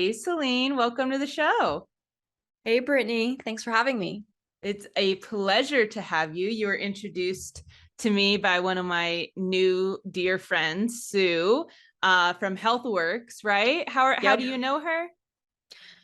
Hey, Celine, welcome to the show. Hey, Brittany. Thanks for having me. It's a pleasure to have you. You were introduced to me by one of my new dear friends, Sue, from HealthWorks, right? How do Yep. you know her?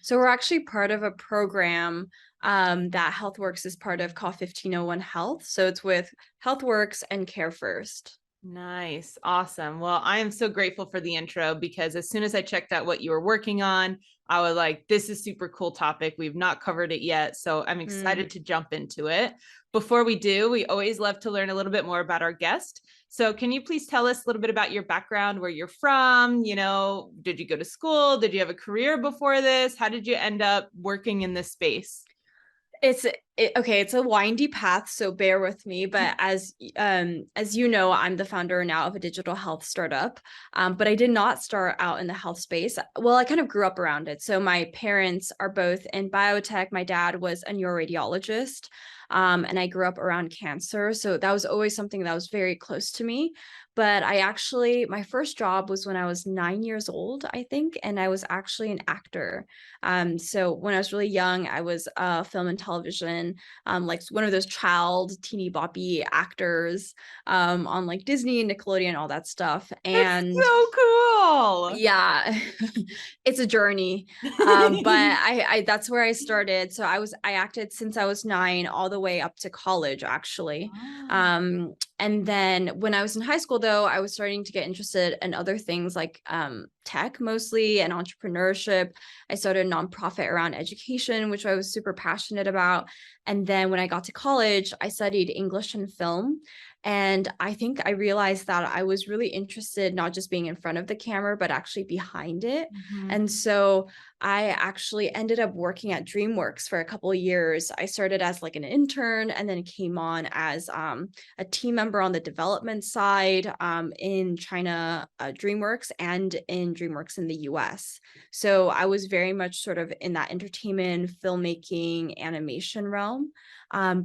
So we're actually part of a program that HealthWorks is part of called 1501 Health. So it's with HealthWorks and Care First. Nice. Awesome. Well, I am so grateful for the intro because as soon as I checked out what you were working on, I was like, this is super cool topic. We've not covered it yet. So I'm excited to jump into it. Before we do, we always love to learn a little bit more about our guest. So can you please tell us a little bit about your background, where you're from? Did you go to school? Did you have a career before this? How did you end up working in this space? Okay, it's a windy path, so bear with me. But as you know, I'm the founder now of a digital health startup. But I did not start out in the health space. Well, I kind of grew up around it. So my parents are both in biotech. My dad was a neuroradiologist, and I grew up around cancer. So that was always something that was very close to me. But my first job was when I was 9 years old, I think, and I was actually an actor. So when I was really young, I was film and television, like one of those child teeny boppy actors on like Disney, Nickelodeon, all that stuff. That's And so cool. yeah, it's a journey. But I that's where I started. So I acted since I was 9 all the way up to college, actually. Wow. And then when I was in high school, though, I was starting to get interested in other things like tech mostly and entrepreneurship. I started a nonprofit around education, which I was super passionate about. And then when I got to college, I studied English and film. And I think I realized that I was really interested not just being in front of the camera, but actually behind it. Mhm. And so I actually ended up working at DreamWorks for a couple of years. I started as like an intern and then came on as a team member on the development side in China, DreamWorks, and in DreamWorks in the US. So I was very much sort of in that entertainment, filmmaking, animation realm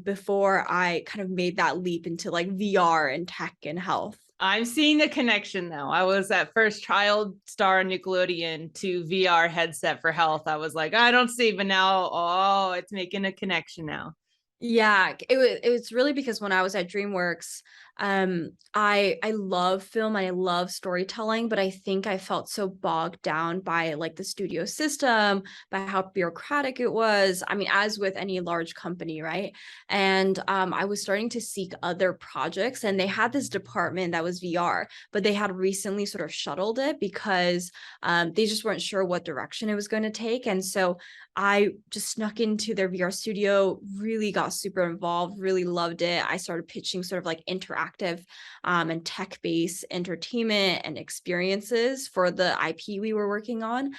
before I kind of made that leap into like VR and tech and health. I'm seeing the connection now. I was at first child star Nickelodeon to VR headset for health. I was like, I don't see, but now, oh, it's making a connection now. Yeah, it was really because when I was at DreamWorks, I love film, I love storytelling, but I think I felt so bogged down by like the studio system, by how bureaucratic it was. I mean, as with any large company, right? And I was starting to seek other projects, and they had this department that was VR, but they had recently sort of shuttled it because they just weren't sure what direction it was going to take, and so I just snuck into their VR studio, really got super involved, really loved it. I started pitching sort of like interactive and tech-based entertainment and experiences for the IP we were working on.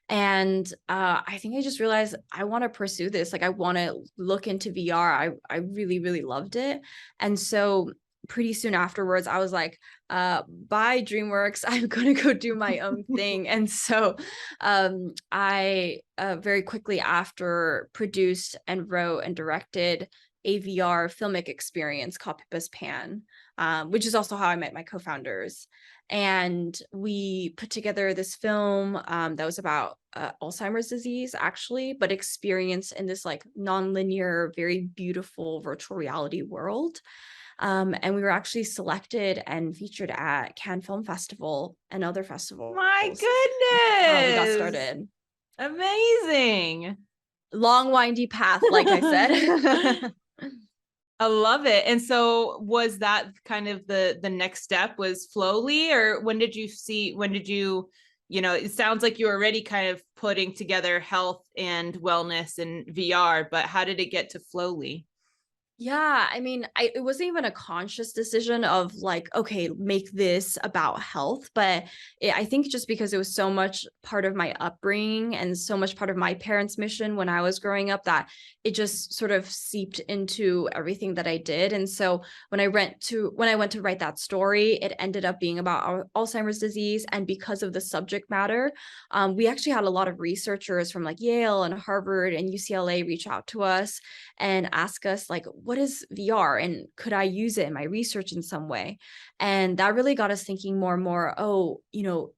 And I think I just realized I want to pursue this. Like I want to look into VR. I really, really loved it. And so pretty soon afterwards, I was like, bye DreamWorks, I'm gonna go do my own thing. And so I very quickly after produced and wrote and directed a VR filmic experience called Pippa's Pan, which is also how I met my co-founders. And we put together this film that was about Alzheimer's disease, actually, but experienced in this like non-linear, very beautiful virtual reality world. And we were actually selected and featured at Cannes Film Festival and other festivals. My That's how we got goodness. started. Amazing. Long, windy path, like I said. I love it. And so was that kind of the next step was Flowly, or when did you, it sounds like you were already kind of putting together health and wellness and VR, but how did it get to Flowly? Yeah, I mean, it wasn't even a conscious decision of like, okay, make this about health, but I think just because it was so much part of my upbringing and so much part of my parents' mission when I was growing up that it just sort of seeped into everything that I did. And so when I went to write that story, it ended up being about Alzheimer's disease, and because of the subject matter, we actually had a lot of researchers from like Yale and Harvard and UCLA reach out to us and ask us like, what is VR and could I use it in my research in some way? And that really got us thinking more and more,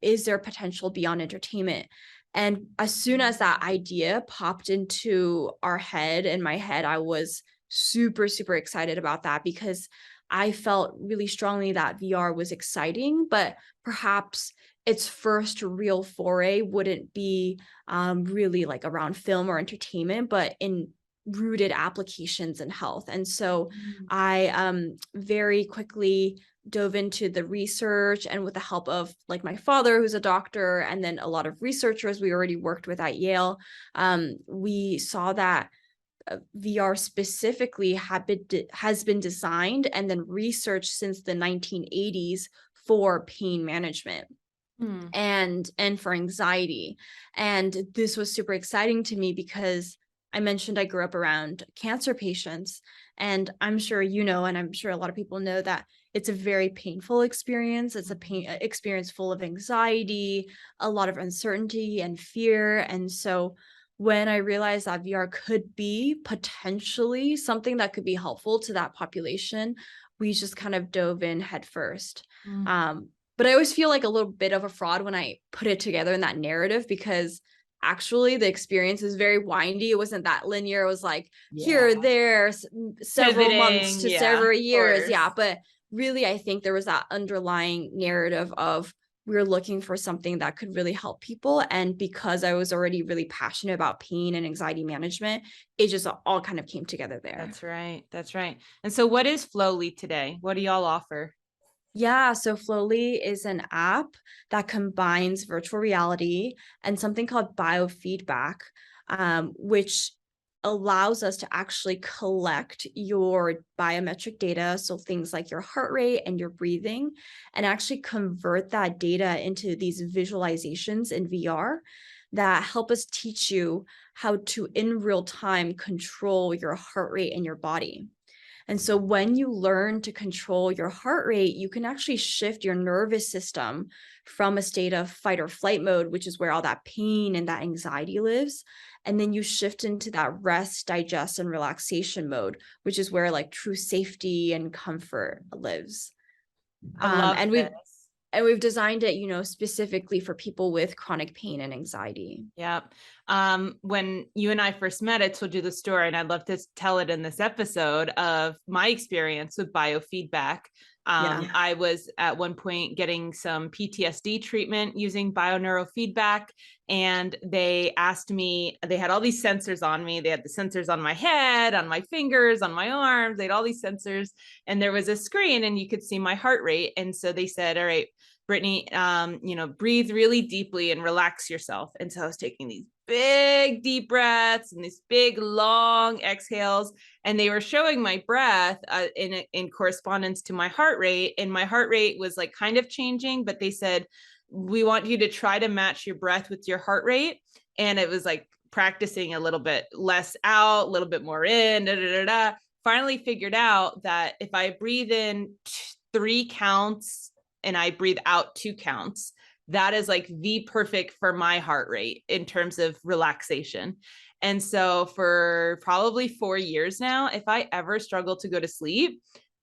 is there potential beyond entertainment? And as soon as that idea popped into our head, in my head, I was super, super excited about that because I felt really strongly that VR was exciting, but perhaps its first real foray wouldn't be really like around film or entertainment, but in rooted applications in health. And so I very quickly dove into the research, and with the help of like my father, who's a doctor, and then a lot of researchers we already worked with at Yale, we saw that VR specifically has been designed and then researched since the 1980s for pain management and for anxiety. And this was super exciting to me because I mentioned I grew up around cancer patients, and I'm sure you know, and I'm sure a lot of people know that it's a very painful experience. It's a pain experience full of anxiety, a lot of uncertainty and fear. And so when I realized that VR could be potentially something that could be helpful to that population, we just kind of dove in headfirst. But I always feel like a little bit of a fraud when I put it together in that narrative, because actually the experience is very windy. It wasn't that linear. It was like here, there, several months Pivoting, to yeah, several of years. Yeah. course. But really, I think there was that underlying narrative of we're looking for something that could really help people. And because I was already really passionate about pain and anxiety management, it just all kind of came together there. That's right. That's right. And so what is Flowly today? What do y'all offer? Yeah, so Flowly is an app that combines virtual reality and something called biofeedback, which allows us to actually collect your biometric data, so things like your heart rate and your breathing, and actually convert that data into these visualizations in VR that help us teach you how to, in real time, control your heart rate in your body. And so when you learn to control your heart rate, you can actually shift your nervous system from a state of fight or flight mode, which is where all that pain and that anxiety lives. And then you shift into that rest, digest, and relaxation mode, which is where like true safety and comfort lives. I love And this. we've designed it, you know, specifically for people with chronic pain and anxiety. Yep. When you and I first met, I told you the story, and I'd love to tell it in this episode of my experience with biofeedback. I was at one point getting some PTSD treatment using bioneurofeedback, and they asked me, they had all these sensors on me. They had the sensors on my head, on my fingers, on my arms. They had all these sensors, and there was a screen, and you could see my heart rate. And so they said, all right, Brittany, breathe really deeply and relax yourself. And so I was taking these big deep breaths and these big long exhales, and they were showing my breath in correspondence to my heart rate, and my heart rate was like kind of changing, but they said, we want you to try to match your breath with your heart rate. And it was like practicing a little bit less out, a little bit more in, finally figured out that if I breathe in 3 counts and I breathe out 2 counts, that is like the perfect for my heart rate in terms of relaxation. And so for probably 4 years now, if I ever struggle to go to sleep,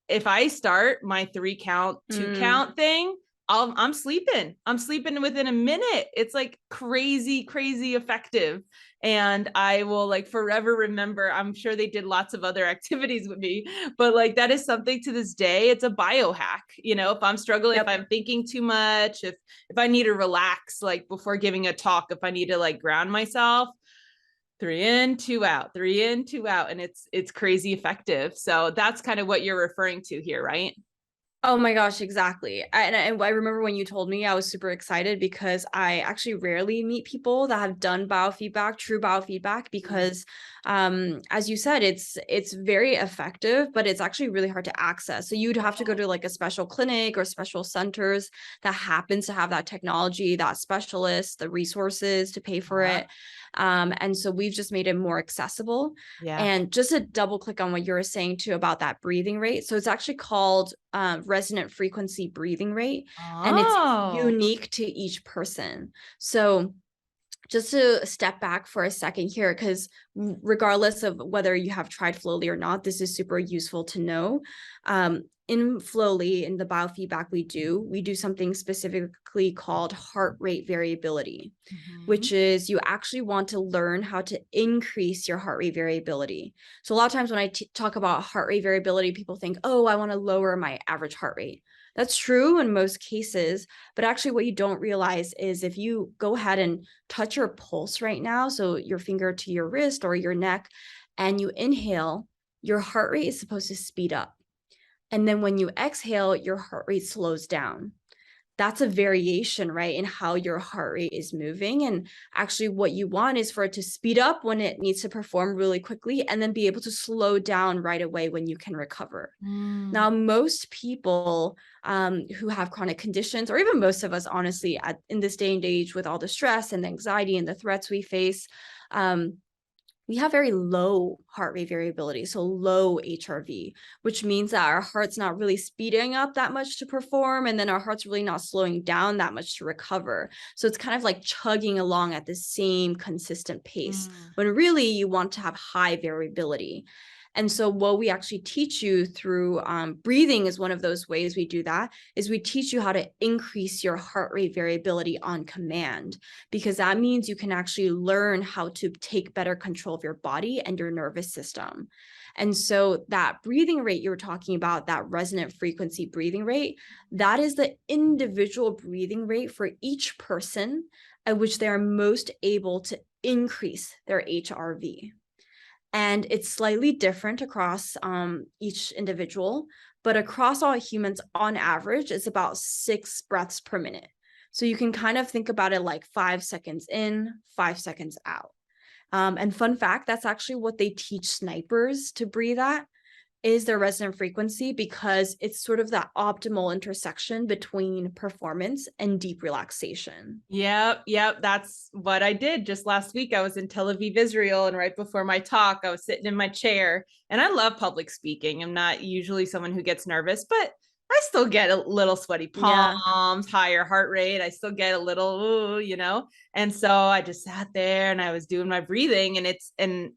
if I start my 3 count, 2 count thing, I'm sleeping. I'm sleeping within a minute. It's like crazy, crazy effective. And I will like forever remember. I'm sure they did lots of other activities with me, but like that is something to this day. It's a biohack. You know, if I'm struggling, if I'm thinking too much, if I need to relax, like before giving a talk, if I need to like ground myself, 3 in, 2 out, 3 in, 2 out, and it's crazy effective. So that's kind of what you're referring to here, right? Oh my gosh, exactly. And I remember when you told me, I was super excited because I actually rarely meet people that have done biofeedback, true biofeedback, because as you said, it's very effective, but it's actually really hard to access. So you'd have to go to like a special clinic or special centers that happens to have that technology, that specialist, the resources to pay for it. And so we've just made it more accessible. And just to double click on what you were saying too about that breathing rate. So it's actually called resonant frequency breathing rate, and it's unique to each person. So just to step back for a second here, because regardless of whether you have tried Flowly or not, this is super useful to know. In Flowly, in the biofeedback we do something specifically called heart rate variability, which is you actually want to learn how to increase your heart rate variability. So a lot of times when I talk about heart rate variability, people think, oh, I want to lower my average heart rate. That's true in most cases, but actually what you don't realize is if you go ahead and touch your pulse right now, so your finger to your wrist or your neck, and you inhale, your heart rate is supposed to speed up. And then when you exhale, your heart rate slows down. That's a variation, right, in how your heart rate is moving. And actually what you want is for it to speed up when it needs to perform really quickly and then be able to slow down right away when you can recover. Now, most people who have chronic conditions, or even most of us, honestly, in this day and age with all the stress and the anxiety and the threats we face, we have very low heart rate variability, so low HRV, which means that our heart's not really speeding up that much to perform, and then our heart's really not slowing down that much to recover. So it's kind of like chugging along at the same consistent pace, when really you want to have high variability. And so what we actually teach you through breathing is one of those ways we do that, is we teach you how to increase your heart rate variability on command, because that means you can actually learn how to take better control of your body and your nervous system. And so that breathing rate you were talking about, that resonant frequency breathing rate, that is the individual breathing rate for each person at which they are most able to increase their HRV. And it's slightly different across each individual, but across all humans, on average, it's about 6 breaths per minute. So you can kind of think about it like 5 seconds in, 5 seconds out. And fun fact, that's actually what they teach snipers to breathe at, is their resonant frequency, because it's sort of that optimal intersection between performance and deep relaxation. Yep. That's what I did just last week. I was in Tel Aviv, Israel, and right before my talk, I was sitting in my chair, and I love public speaking. I'm not usually someone who gets nervous, but I still get a little sweaty palms, higher heart rate. I still get a little, and so I just sat there and I was doing my breathing, and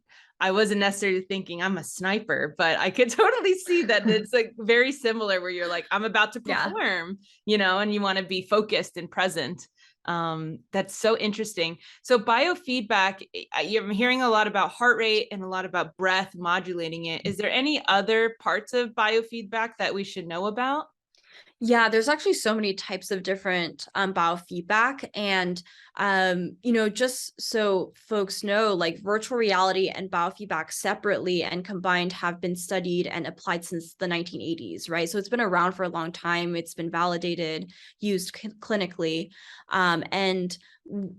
I wasn't necessarily thinking I'm a sniper, but I could totally see that it's like very similar, where you're like, I'm about to perform, and you want to be focused and present. That's so interesting. So biofeedback, you're hearing a lot about heart rate and a lot about breath, modulating it. Is there any other parts of biofeedback that we should know about? Yeah, there's actually so many types of different biofeedback. And, just so folks know, like virtual reality and biofeedback separately and combined have been studied and applied since the 1980s, right? So it's been around for a long time. It's been validated, used clinically. And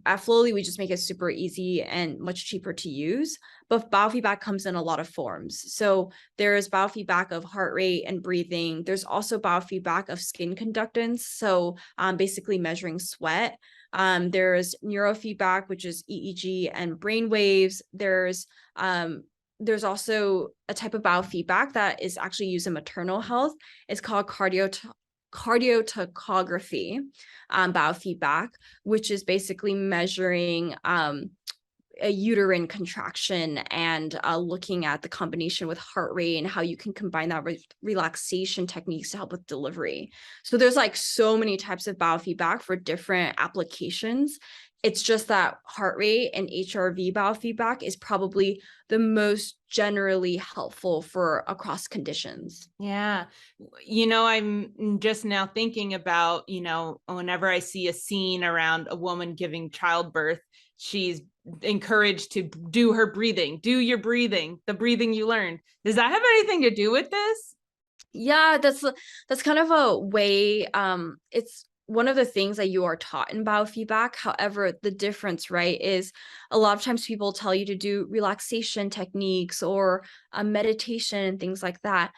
at Flowly, we just make it super easy and much cheaper to use. But biofeedback comes in a lot of forms. So there is biofeedback of heart rate and breathing. There's also biofeedback of skin conductance. So basically measuring sweat. There's neurofeedback, which is EEG and brain waves. There's also a type of biofeedback that is actually used in maternal health. It's called cardiotocography biofeedback, which is basically measuring a uterine contraction and looking at the combination with heart rate and how you can combine that with relaxation techniques to help with delivery. So there's like so many types of biofeedback for different applications. It's just that heart rate and HRV biofeedback is probably the most generally helpful for across conditions. Yeah. I'm just now thinking about, whenever I see a scene around a woman giving childbirth, she's encouraged to do her breathing, do your breathing, the breathing you learned. Does that have anything to do with this? Yeah, that's kind of a way, it's one of the things that you are taught in biofeedback. However, the difference, right, is a lot of times people tell you to do relaxation techniques or meditation and things like that.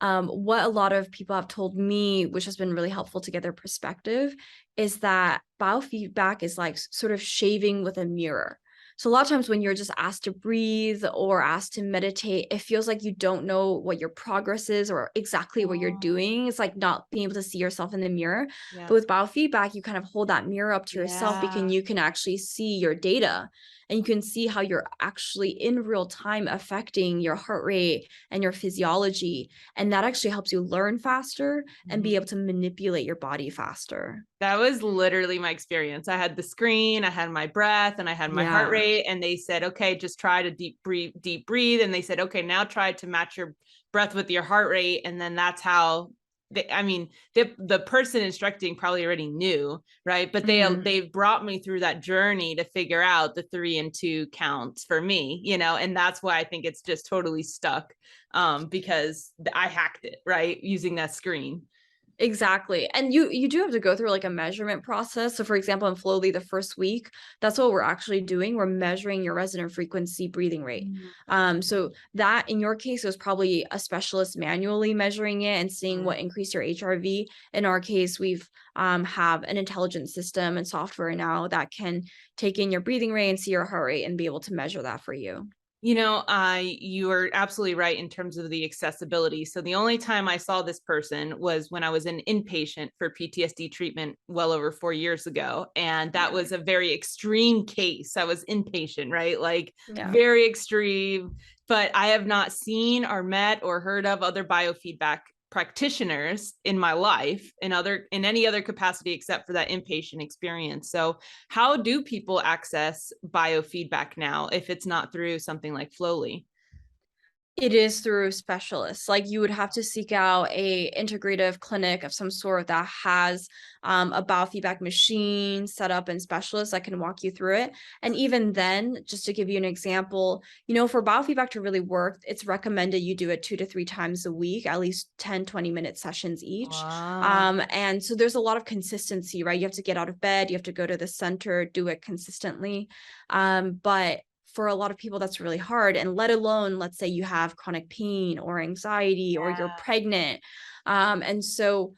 What a lot of people have told me, which has been really helpful to get their perspective, is that biofeedback is like sort of shaving with a mirror. So a lot of times when you're just asked to breathe or asked to meditate, it feels like you don't know what your progress is or exactly what you're Oh, doing. It's like not being able to see yourself in the mirror. yeah. But with biofeedback, you kind of hold that mirror up to yourself because Yeah. you can actually see your data and you can see how you're actually in real time affecting your heart rate and your physiology. And that actually helps you learn faster and be Mhm. able to manipulate your body faster. That was literally my experience. I had the screen, I had my breath, and I had my heart Yeah. rate. And they said, okay, just try to deep breathe. And they said, okay, now try to match your breath with your heart rate. And then that's how I mean, the person instructing probably already knew, right? But Mhm. they brought me through that journey to figure out the 3 and 2 counts for me, and that's why I think it's just totally stuck, because I hacked it, right, using that screen. Exactly. And you do have to go through like a measurement process. So for example, in Flowly, the first week, that's what we're actually doing. We're measuring your resonant frequency breathing rate. Mm. So that in your case was probably a specialist manually measuring it and seeing Mm. what increased your HRV. In our case, we've have an intelligent system and software now that can take in your breathing rate and see your heart rate and be able to measure that for you. You are absolutely right in terms of the accessibility. So the only time I saw this person was when I was an inpatient for PTSD treatment well over 4 years ago. And that Yeah. was a very extreme case. I was inpatient, right? Like Yeah. very extreme. But I have not seen or met or heard of other biofeedback practitioners in my life in any other capacity except for that inpatient experience. So how do people access biofeedback now if it's not through something like Flowly? It is through specialists. Like you would have to seek out a integrative clinic of some sort that has a biofeedback machine set up and specialists that can walk you through it. And even then, just to give you an example, for biofeedback to really work, it's recommended you do it 2 to 3 times a week, at least 10-20 minute sessions each. Wow. And so there's a lot of consistency, right? You have to get out of bed, you have to go to the center, do it consistently. But for a lot of people, that's really hard. And let alone, let's say you have chronic pain or anxiety or you're Yeah. pregnant. And so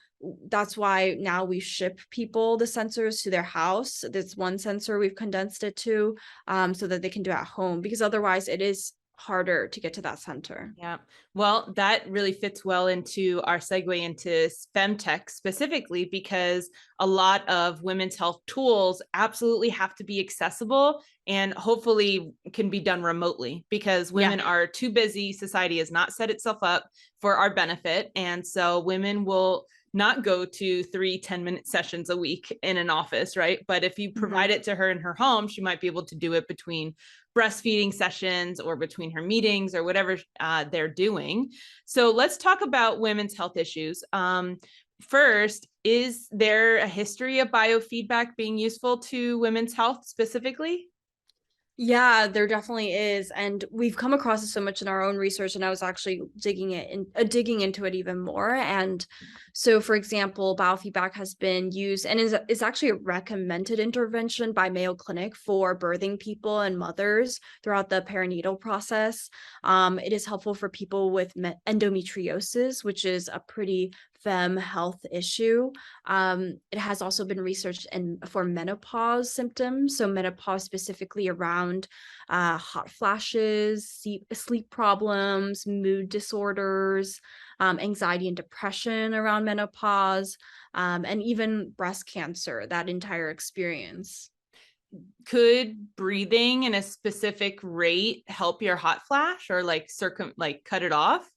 that's why now we ship people the sensors to their house. There's one sensor we've condensed it to so that they can do it at home, because otherwise it is harder to get to that center. Yeah. Well, that really fits well into our segue into Femtech specifically, because a lot of women's health tools absolutely have to be accessible and hopefully can be done remotely, because Yeah. women are too busy. Society has not set itself up for our benefit. And so women will not go to 3 10-minute sessions a week in an office, right? But if you provide Mhm. it to her in her home, she might be able to do it between breastfeeding sessions or between her meetings or whatever they're doing. So let's talk about women's health issues. First, is there a history of biofeedback being useful to women's health specifically? Yeah, there definitely is. And we've come across it so much in our own research. And I was actually digging into it even more. And so, for example, biofeedback has been used and is actually a recommended intervention by Mayo Clinic for birthing people and mothers throughout the perinatal process. It is helpful for people with endometriosis, which is a pretty femme health issue. It has also been researched for menopause symptoms. So menopause specifically around hot flashes, sleep problems, mood disorders, anxiety and depression around menopause, and even breast cancer, that entire experience. Could breathing in a specific rate help your hot flash or like cut it off?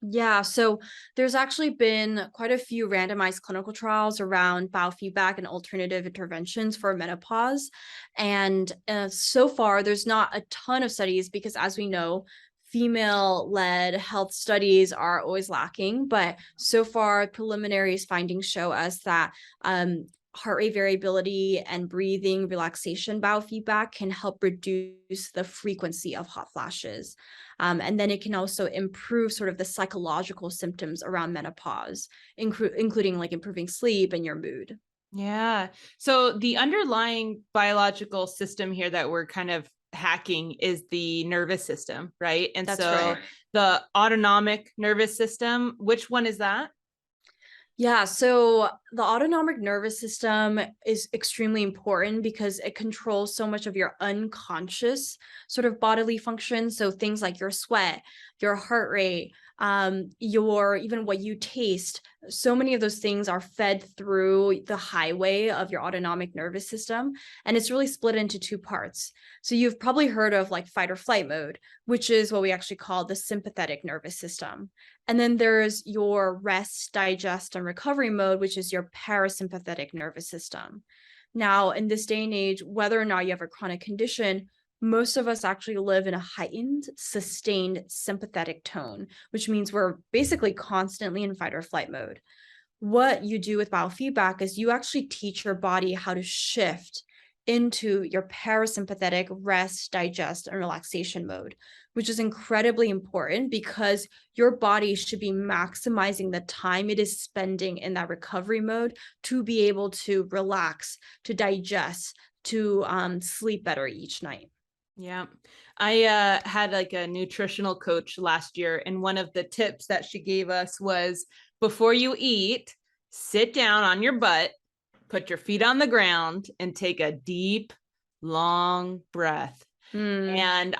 Yeah, so there's actually been quite a few randomized clinical trials around biofeedback and alternative interventions for menopause. And so far, there's not a ton of studies because, as we know, female led health studies are always lacking. But so far, preliminary findings show us that heart rate variability and breathing relaxation biofeedback can help reduce the frequency of hot flashes. And then it can also improve sort of the psychological symptoms around menopause, including like improving sleep and your mood. Yeah. So the underlying biological system here that we're kind of hacking is the nervous system, right? And That's so right. the autonomic nervous system, which one is that? Yeah, so the autonomic nervous system is extremely important because it controls so much of your unconscious sort of bodily functions. So things like your sweat, your heart rate, your even what you taste. So many of those things are fed through the highway of your autonomic nervous system, and it's really split into two parts. So you've probably heard of like fight or flight mode, which is what we actually call the sympathetic nervous system. And then there's your rest, digest, and recovery mode, which is your parasympathetic nervous system. Now, in this day and age, whether or not you have a chronic condition, most of us actually live in a heightened, sustained sympathetic tone, which means we're basically constantly in fight or flight mode. What you do with biofeedback is you actually teach your body how to shift into your parasympathetic rest, digest, and relaxation mode, which is incredibly important because your body should be maximizing the time it is spending in that recovery mode to be able to relax, to digest, to sleep better each night. Yeah. I had like a nutritional coach last year, and one of the tips that she gave us was before you eat, sit down on your butt, put your feet on the ground, and take a deep, long breath. And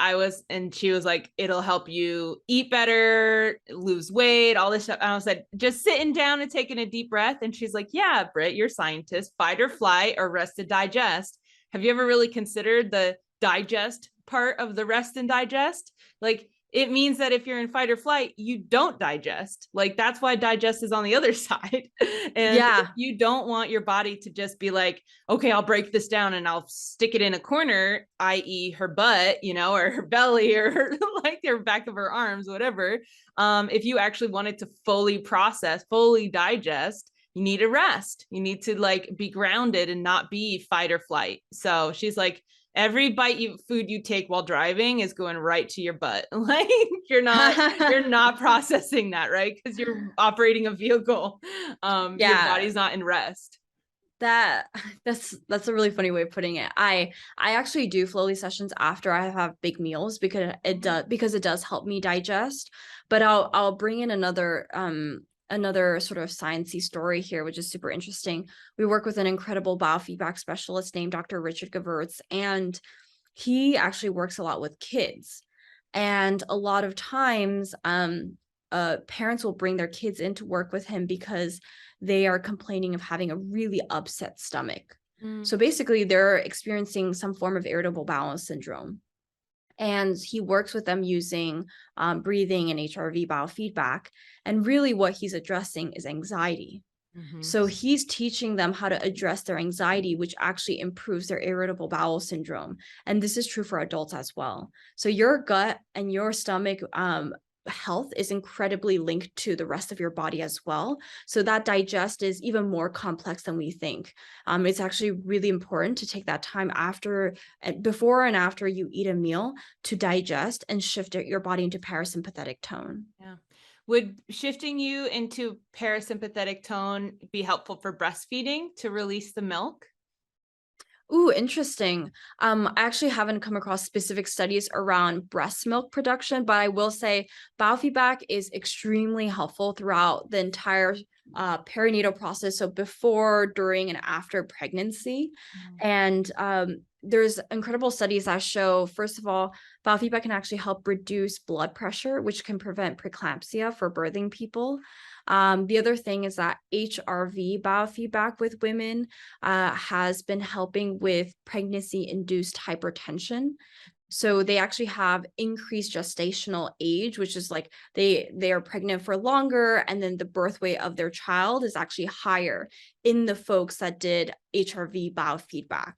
she was like, it'll help you eat better, lose weight, all this stuff. And I said, just sitting down and taking a deep breath. And she's like, yeah, Britt, you're a scientist, fight or flight or rest to digest. Have you ever really considered the digest part of the rest and digest? Like, it means that if you're in fight or flight, you don't digest. Like, that's why digest is on the other side. And Yeah. you don't want your body to just be like, okay, I'll break this down and I'll stick it in a corner, i.e. her butt, or her belly, or like her back of her arms, whatever. If you actually wanted to fully process, fully digest, you need a rest. You need to like be grounded and not be fight or flight. So she's like, every food you take while driving is going right to your butt. Like you're not processing that, right? Because you're operating a vehicle. Your Yeah. body's not in rest. That's a really funny way of putting it. I actually do flow sessions after I have big meals because it does help me digest. But I'll bring in another sort of sciencey story here, which is super interesting. We work with an incredible biofeedback specialist named Dr. Richard Gevirtz, and he actually works a lot with kids. And a lot of times, parents will bring their kids in to work with him because they are complaining of having a really upset stomach. So basically, they're experiencing some form of irritable bowel syndrome. And he works with them using breathing and HRV biofeedback. And really, what he's addressing is anxiety. So he's teaching them how to address their anxiety, which actually improves their irritable bowel syndrome. And this is true for adults as well. So your gut and your stomach health is incredibly linked to the rest of your body as well. So that digest is even more complex than we think. It's actually really important to take that time before and after you eat a meal to digest and shift your body into parasympathetic tone. Yeah. Would shifting you into parasympathetic tone be helpful for breastfeeding to release the milk? Ooh, interesting. I actually haven't come across specific studies around breast milk production, but I will say biofeedback is extremely helpful throughout the entire perinatal process. So before, during, and after pregnancy. And there's incredible studies that show, first of all, biofeedback can actually help reduce blood pressure, which can prevent preeclampsia for birthing people. The other thing is that HRV biofeedback with women has been helping with pregnancy-induced hypertension. So they actually have increased gestational age, which is like they are pregnant for longer, and then the birth weight of their child is actually higher in the folks that did HRV biofeedback.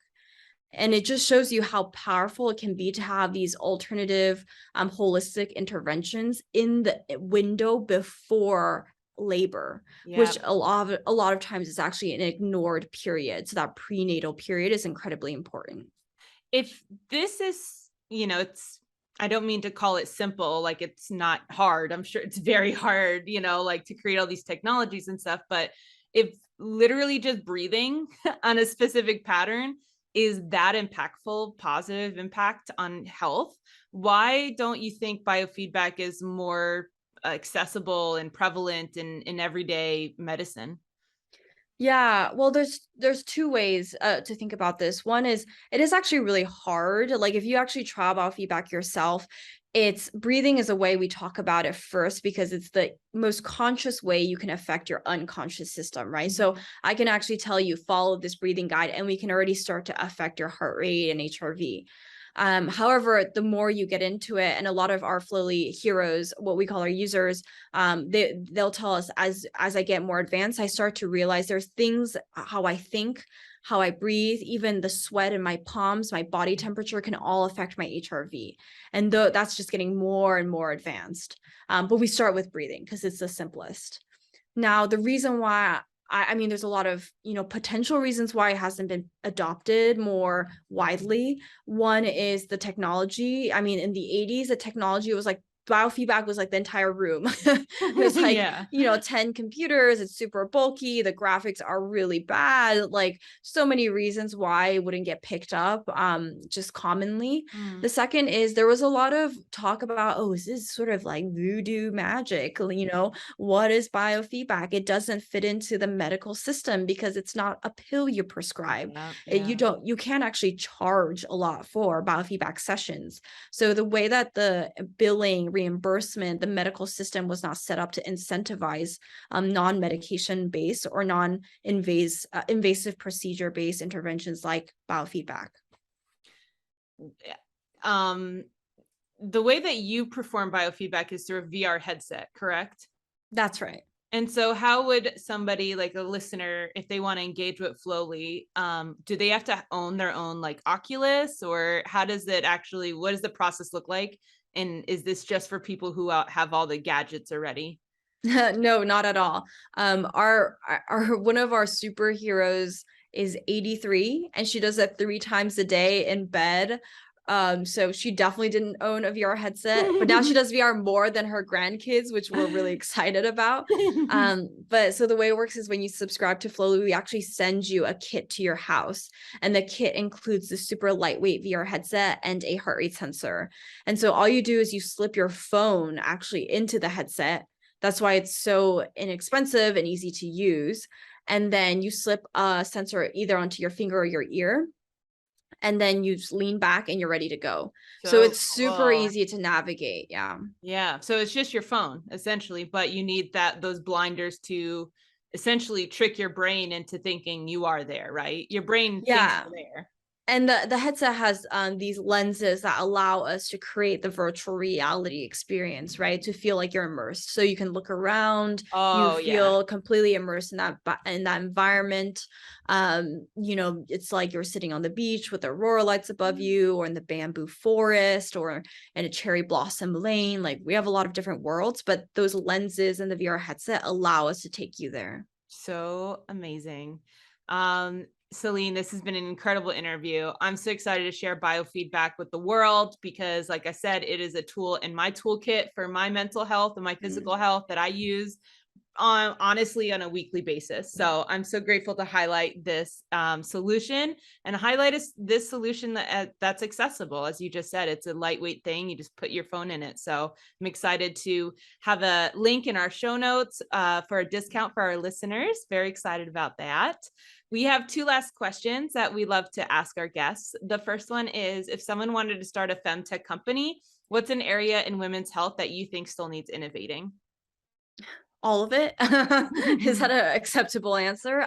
And it just shows you how powerful it can be to have these alternative holistic interventions in the window before labor, which a lot of times is actually an ignored period. So that prenatal period is incredibly important. If this is, I don't mean to call it simple, like it's not hard. I'm sure it's very hard, like to create all these technologies and stuff. But if literally just breathing on a specific pattern is that impactful, positive impact on health, why don't you think biofeedback is more accessible and prevalent in everyday medicine? Yeah, well, there's two ways to think about this. One is it is actually really hard. Like if you actually try biofeedback yourself, it's breathing is a way we talk about it first because it's the most conscious way you can affect your unconscious system, right? So I can actually tell you follow this breathing guide, and we can already start to affect your heart rate and HRV. However, the more you get into it, and a lot of our Flowly heroes, what we call our users, they'll tell us as I get more advanced, I start to realize there's things how I think, how I breathe, even the sweat in my palms, my body temperature can all affect my HRV, and that's just getting more and more advanced. But we start with breathing because it's the simplest. Now, the reason why I mean, there's a lot of, potential reasons why it hasn't been adopted more widely. One is the technology. I mean, in the 80s, the technology was like biofeedback was like the entire room. It was like, Yeah. 10 computers, it's super bulky, the graphics are really bad, like so many reasons why it wouldn't get picked up just commonly. Mm. The second is there was a lot of talk about, oh, is this sort of like voodoo magic? What is biofeedback? It doesn't fit into the medical system because it's not a pill you prescribe. Yeah. You can't actually charge a lot for biofeedback sessions. So the way that the billing, reimbursement, the medical system was not set up to incentivize non-medication based or invasive procedure based interventions like biofeedback. Um, the way that you perform biofeedback is through a VR headset, correct? That's right. And so how would somebody like a listener, if they want to engage with Flowly, do they have to own their own like Oculus, or how does it actually, what does the process look like? And is this just for people who have all the gadgets already? No, not at all. Our one of our superheroes is 83 and she does that 3 times a day in bed. So she definitely didn't own a VR headset, but now she does VR more than her grandkids, which we're really excited about. But so the way it works is when you subscribe to Flowly, we actually send you a kit to your house, and the kit includes the super lightweight VR headset and a heart rate sensor. And so all you do is you slip your phone actually into the headset. That's why it's so inexpensive and easy to use. And then you slip a sensor either onto your finger or your ear, and then you just lean back and you're ready to go. So So it's super cool. easy to navigate. Yeah. Yeah. So it's just your phone essentially, but you need those blinders to essentially trick your brain into thinking you are there, right? Your brain thinks Yeah. you're there. And the headset has these lenses that allow us to create the virtual reality experience, right? To feel like you're immersed. So you can look around, you Oh yeah. feel completely immersed in that environment. It's like you're sitting on the beach with aurora lights above you, or in the bamboo forest, or in a cherry blossom lane. Like we have a lot of different worlds, but those lenses and the VR headset allow us to take you there. So amazing. Celine, this has been an incredible interview. I'm so excited to share biofeedback with the world because, like I said, it is a tool in my toolkit for my mental health and my physical health that I use honestly on a weekly basis. So I'm so grateful to highlight this solution and highlight this solution that's accessible. As you just said, it's a lightweight thing. You just put your phone in it. So I'm excited to have a link in our show notes for a discount for our listeners. Very excited about that. We have 2 last questions that we love to ask our guests. The first one is, if someone wanted to start a femtech company, what's an area in women's health that you think still needs innovating? All of it. Is that an acceptable answer?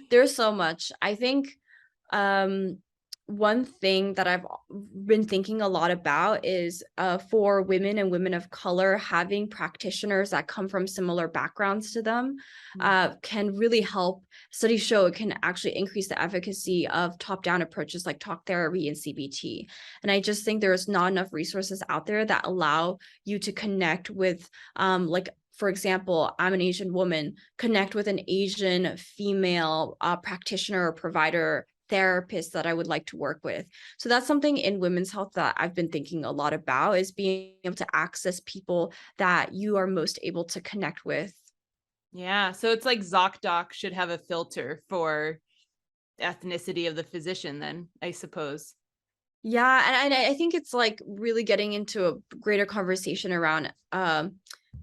There's so much. I think um one thing that I've been thinking a lot about is for women and women of color, having practitioners that come from similar backgrounds to them can really help. Studies show it can actually increase the efficacy of top-down approaches like talk therapy and CBT. And I just think there's not enough resources out there that allow you to connect with like, for example, I'm an Asian woman, connect with an Asian female practitioner or provider therapist that I would like to work with. So that's something in women's health that I've been thinking a lot about, is being able to access people that you are most able to connect with. Yeah. So it's like ZocDoc should have a filter for ethnicity of the physician, then, I suppose. Yeah, and I think it's like really getting into a greater conversation around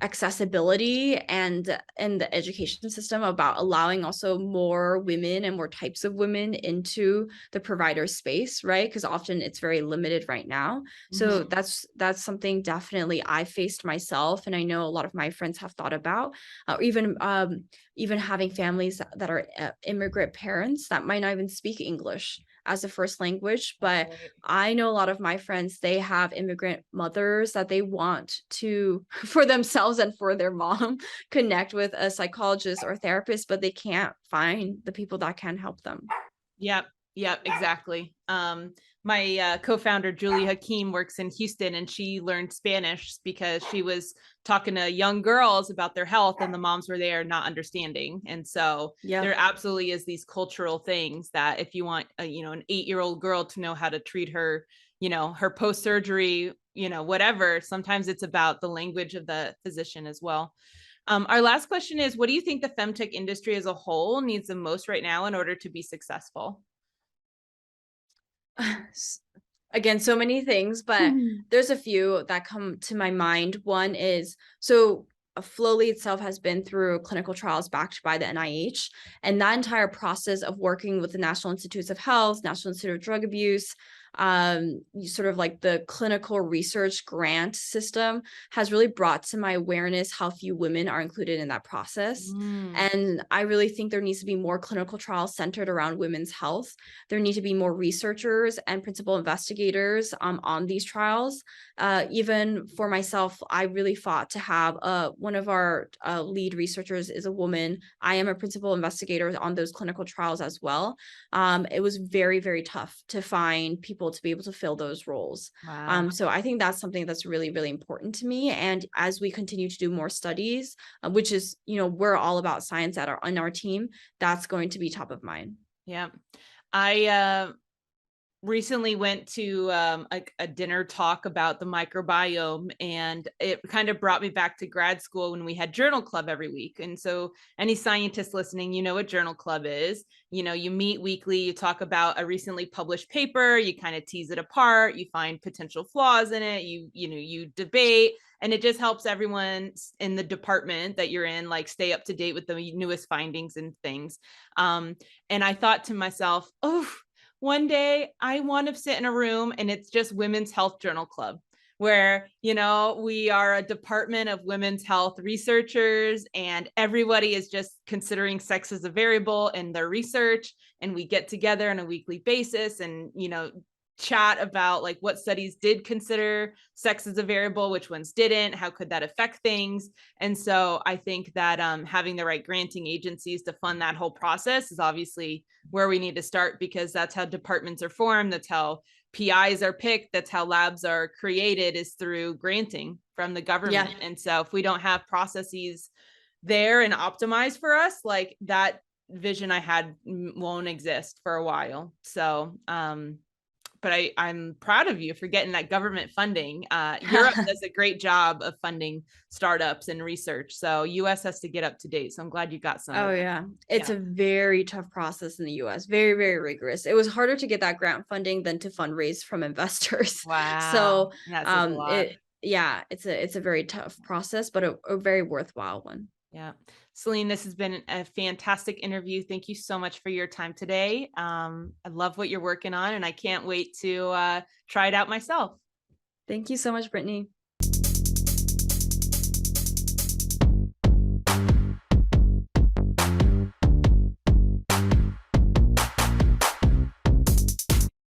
accessibility and in the education system about allowing also more women and more types of women into the provider space, right? Because often it's very limited right now. So Mhm. that's something definitely I faced myself, and I know a lot of my friends have thought about, even having families that are immigrant parents that might not even speak English as a first language, That's but right. I know a lot of my friends, they have immigrant mothers that they want to, for themselves and for their mom, connect with a psychologist or therapist, but they can't find the people that can help them. Yep. Yep. Exactly. My co-founder Julie Hakeem works in Houston, and she learned Spanish because she was talking to young girls about their health, and the moms were there not understanding. And so Yep. there absolutely is these cultural things that if you want a, an 8-year-old girl to know how to treat her, her post-surgery, whatever, sometimes it's about the language of the physician as well. Our last question is, what do you think the femtech industry as a whole needs the most right now in order to be successful? Again, so many things, but there's a few that come to my mind. One is, so Flowly itself has been through clinical trials backed by the NIH, and that entire process of working with the National Institutes of Health, National Institute of Drug Abuse, sort of like the clinical research grant system has really brought to my awareness how few women are included in that process. Mm, And I really think there needs to be more clinical trials centered around women's health. There need to be more researchers and principal investigators on these trials. Even for myself, I really fought to have one of our lead researchers is a woman. I am a principal investigator on those clinical trials as well. It was very, very tough to find people to be able to fill those roles. wow. So I think that's something that's really, really important to me. And as we continue to do more studies, which is, we're all about science on our team, that's going to be top of mind. Yeah. I recently went to a dinner talk about the microbiome, and it kind of brought me back to grad school when we had journal club every week. And so any scientist listening, you know what journal club is. You meet weekly, you talk about a recently published paper, you kind of tease it apart, you find potential flaws in it, you debate, and it just helps everyone in the department that you're in like stay up to date with the newest findings and things. And I thought to myself, oh, one day I want to sit in a room and it's just Women's Health Journal Club, where, we are a department of women's health researchers and everybody is just considering sex as a variable in their research. And we get together on a weekly basis and, chat about like what studies did consider sex as a variable, which ones didn't, how could that affect things. And so I think that having the right granting agencies to fund that whole process is obviously where we need to start, because that's how departments are formed. That's how PIs are picked. That's how labs are created, is through granting from the Yeah. government. And so if we don't have processes there and optimized for us, like that vision I had won't exist for a while. So, but I'm proud of you for getting that government funding. Europe does a great job of funding startups and research. So US has to get up to date. So I'm glad you got some of Oh that. yeah. It's Yeah. a very tough process in the US. Very, very rigorous. It was harder to get that grant funding than to fundraise from investors. Wow. So, That says a lot. it's a very tough process, but a very worthwhile one. Yeah. Celine, this has been a fantastic interview. Thank you so much for your time today. I love what you're working on, and I can't wait to try it out myself. Thank you so much, Brittany.